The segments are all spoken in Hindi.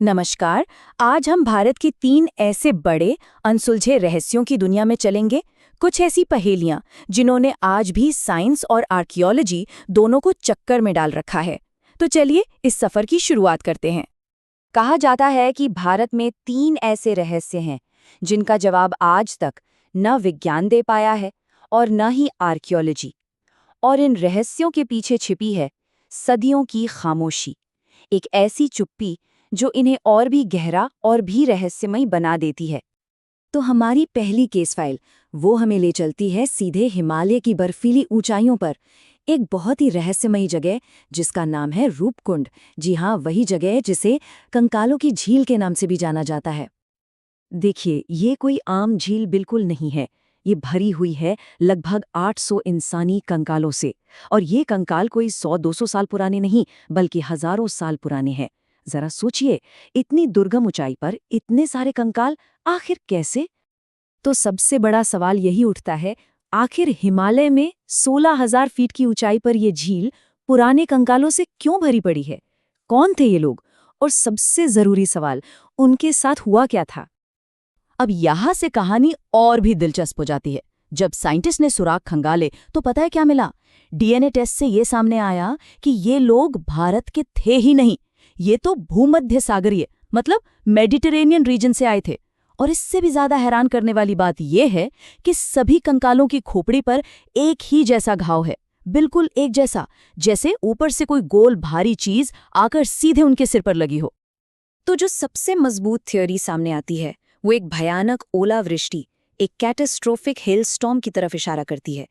नमस्कार। आज हम भारत के 3 ऐसे बड़े अनसुलझे रहस्यों की दुनिया में चलेंगे। कुछ ऐसी पहेलियां जिन्होंने आज भी साइंस और आर्कियोलॉजी दोनों को चक्कर में डाल रखा है। तो चलिए इस सफर की शुरुआत करते हैं। कहा जाता है कि भारत में 3 ऐसे रहस्य हैं जिनका जवाब आज तक न विज्ञान दे पाया है और न ही आर्कियोलॉजी। और इन रहस्यों के पीछे छिपी है सदियों की खामोशी, एक ऐसी चुप्पी जो इन्हें और भी गहरा और भी रहस्यमयी बना देती है। तो हमारी पहली केस फाइल वो हमें ले चलती है सीधे हिमालय की बर्फीली ऊंचाइयों पर, एक बहुत ही रहस्यमयी जगह जिसका नाम है रूपकुंड। जी हाँ, वही जगह जिसे कंकालों की झील के नाम से भी जाना जाता है। देखिए, ये कोई आम झील बिल्कुल नहीं है। ये भरी हुई है लगभग 800 इंसानी कंकालों से। और ये कंकाल कोई 100-200 साल पुराने नहीं, बल्कि हजारों साल पुराने हैं। जरा सोचिए, इतनी दुर्गम ऊंचाई पर इतने सारे कंकाल, आखिर कैसे? तो सबसे बड़ा सवाल यही उठता है, आखिर हिमालय में 16,000 फीट की ऊंचाई पर यह झील पुराने कंकालों से क्यों भरी पड़ी है? कौन थे ये लोग? और सबसे जरूरी सवाल, उनके साथ हुआ क्या था? अब यहाँ से कहानी और भी दिलचस्प हो जाती है। जब साइंटिस्ट ने सुराग खंगाले तो पता है क्या मिला? डीएनए टेस्ट से ये सामने आया कि ये लोग भारत के थे ही नहीं, ये तो भूमध्य सागरीय मतलब मेडिटेरेनियन रीजन से आए थे। और इससे भी ज्यादा हैरान करने वाली बात यह है कि सभी कंकालों की खोपड़ी पर एक ही जैसा घाव है, बिल्कुल एक जैसा, जैसे ऊपर से कोई गोल भारी चीज आकर सीधे उनके सिर पर लगी हो। तो जो सबसे मजबूत थ्योरी सामने आती है वो एक भयानक ओलावृष्टि, एक कैटास्ट्रोफिक हेलस्टॉर्म की तरफ इशारा करती है।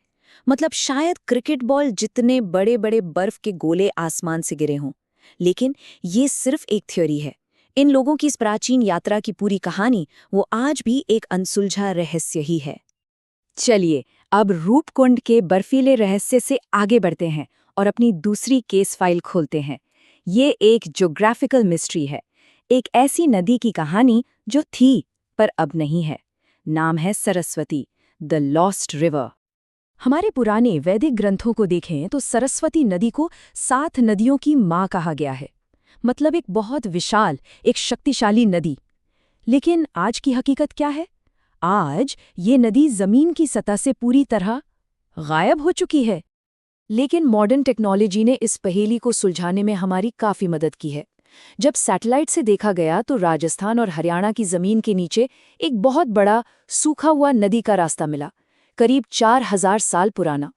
मतलब शायद क्रिकेट बॉल जितने बड़े बड़े बर्फ के गोले आसमान से गिरे हों। लेकिन ये सिर्फ एक थ्योरी है। इन लोगों की इस प्राचीन यात्रा की पूरी कहानी वो आज भी एक अनसुलझा रहस्य ही है। चलिए अब रूपकुंड के बर्फीले रहस्य से आगे बढ़ते हैं और अपनी दूसरी केस फाइल खोलते हैं। ये एक ज्योग्राफिकल मिस्ट्री है, एक ऐसी नदी की कहानी जो थी पर अब नहीं है। नाम है सरस्वती, द लॉस्ट रिवर। हमारे पुराने वैदिक ग्रंथों को देखें तो सरस्वती नदी को 7 नदियों की माँ कहा गया है। मतलब एक बहुत विशाल, एक शक्तिशाली नदी। लेकिन आज की हकीकत क्या है? आज ये नदी जमीन की सतह से पूरी तरह गायब हो चुकी है। लेकिन मॉडर्न टेक्नोलॉजी ने इस पहेली को सुलझाने में हमारी काफी मदद की है। जब सैटेलाइट से देखा गया तो राजस्थान और हरियाणा की जमीन के नीचे एक बहुत बड़ा सूखा हुआ नदी का रास्ता मिला, करीब 4,000 साल पुराना।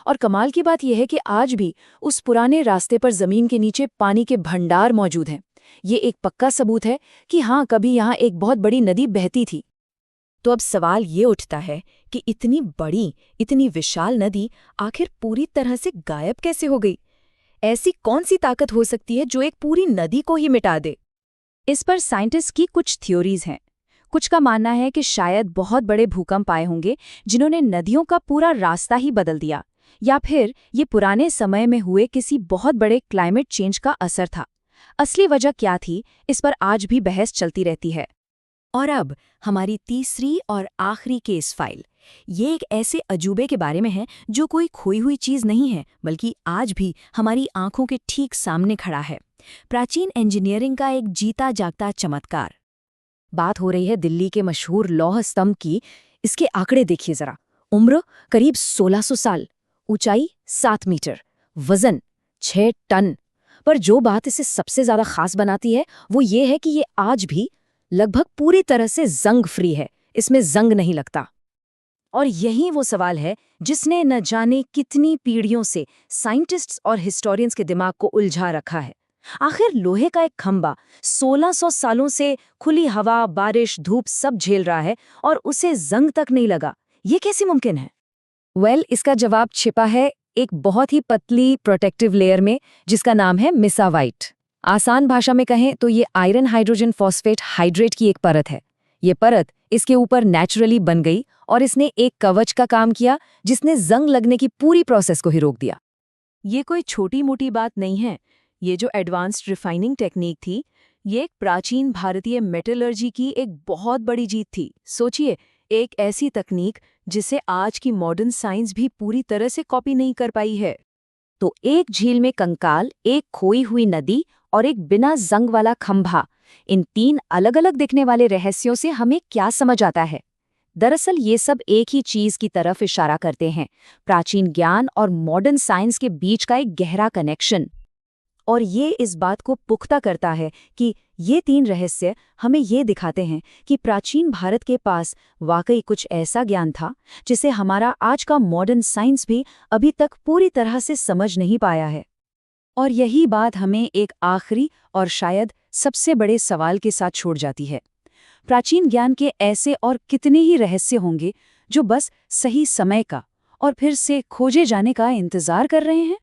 और कमाल की बात यह है कि आज भी उस पुराने रास्ते पर जमीन के नीचे पानी के भंडार मौजूद हैं। ये एक पक्का सबूत है कि हाँ, कभी यहाँ एक बहुत बड़ी नदी बहती थी। तो अब सवाल ये उठता है कि इतनी बड़ी, इतनी विशाल नदी आखिर पूरी तरह से गायब कैसे हो गई? ऐसी कौन सी ताकत हो सकती है जो एक पूरी नदी को ही मिटा दे? इस पर साइंटिस्ट की कुछ थ्योरीज हैं। कुछ का मानना है कि शायद बहुत बड़े भूकंप आए होंगे जिन्होंने नदियों का पूरा रास्ता ही बदल दिया, या फिर ये पुराने समय में हुए किसी बहुत बड़े क्लाइमेट चेंज का असर था। असली वजह क्या थी, इस पर आज भी बहस चलती रहती है। और अब हमारी तीसरी और आखिरी केस फाइल। ये एक ऐसे अजूबे के बारे में है जो कोई खोई हुई चीज नहीं है, बल्कि आज भी हमारी आंखों के ठीक सामने खड़ा है। प्राचीन इंजीनियरिंग का एक जीता जागता चमत्कार। बात हो रही है दिल्ली के मशहूर लौह स्तंभ की। इसके आंकड़े देखिए जरा। उम्र करीब 1600 साल, ऊंचाई 7 मीटर, वजन 6 टन। पर जो बात इसे सबसे ज्यादा खास बनाती है वो ये है कि ये आज भी लगभग पूरी तरह से जंग फ्री है, इसमें जंग नहीं लगता। और यही वो सवाल है जिसने न जाने कितनी पीढ़ियों से साइंटिस्ट्स और हिस्टोरियंस के दिमाग को उलझा रखा है। आखिर लोहे का एक खंभा 1600 सालों से खुली हवा, बारिश, धूप सब झेल रहा है और उसे जंग तक नहीं लगा, ये कैसे मुमकिन है? इसका जवाब छिपा है एक बहुत ही पतली प्रोटेक्टिव लेयर में जिसका नाम है मिसावाइट। आसान भाषा में कहें तो ये आयरन हाइड्रोजन फॉस्फेट हाइड्रेट की एक परत है। ये परत इसके ऊपर नेचुरली बन गई और इसने एक कवच का काम किया जिसने जंग लगने की पूरी प्रोसेस को ही रोक दिया। ये कोई छोटी मोटी बात नहीं है। ये जो एडवांस्ड रिफाइनिंग टेक्निक थी, ये एक प्राचीन भारतीय मेटलर्जी की एक बहुत बड़ी जीत थी। सोचिए, एक ऐसी तकनीक जिसे आज की मॉडर्न साइंस भी पूरी तरह से कॉपी नहीं कर पाई है। तो एक झील में कंकाल, एक खोई हुई नदी और एक बिना जंग वाला खंभा, इन 3 अलग-अलग दिखने वाले रहस्यों से हमें क्या समझ आता है? दरअसल ये सब एक ही चीज की तरफ इशारा करते हैं, प्राचीन ज्ञान और मॉडर्न साइंस के बीच का एक गहरा कनेक्शन। और ये इस बात को पुख्ता करता है कि ये 3 रहस्य हमें ये दिखाते हैं कि प्राचीन भारत के पास वाकई कुछ ऐसा ज्ञान था जिसे हमारा आज का मॉडर्न साइंस भी अभी तक पूरी तरह से समझ नहीं पाया है। और यही बात हमें एक आखिरी और शायद सबसे बड़े सवाल के साथ छोड़ जाती है। प्राचीन ज्ञान के ऐसे और कितने ही रहस्य होंगे जो बस सही समय का और फिर से खोजे जाने का इंतजार कर रहे हैं?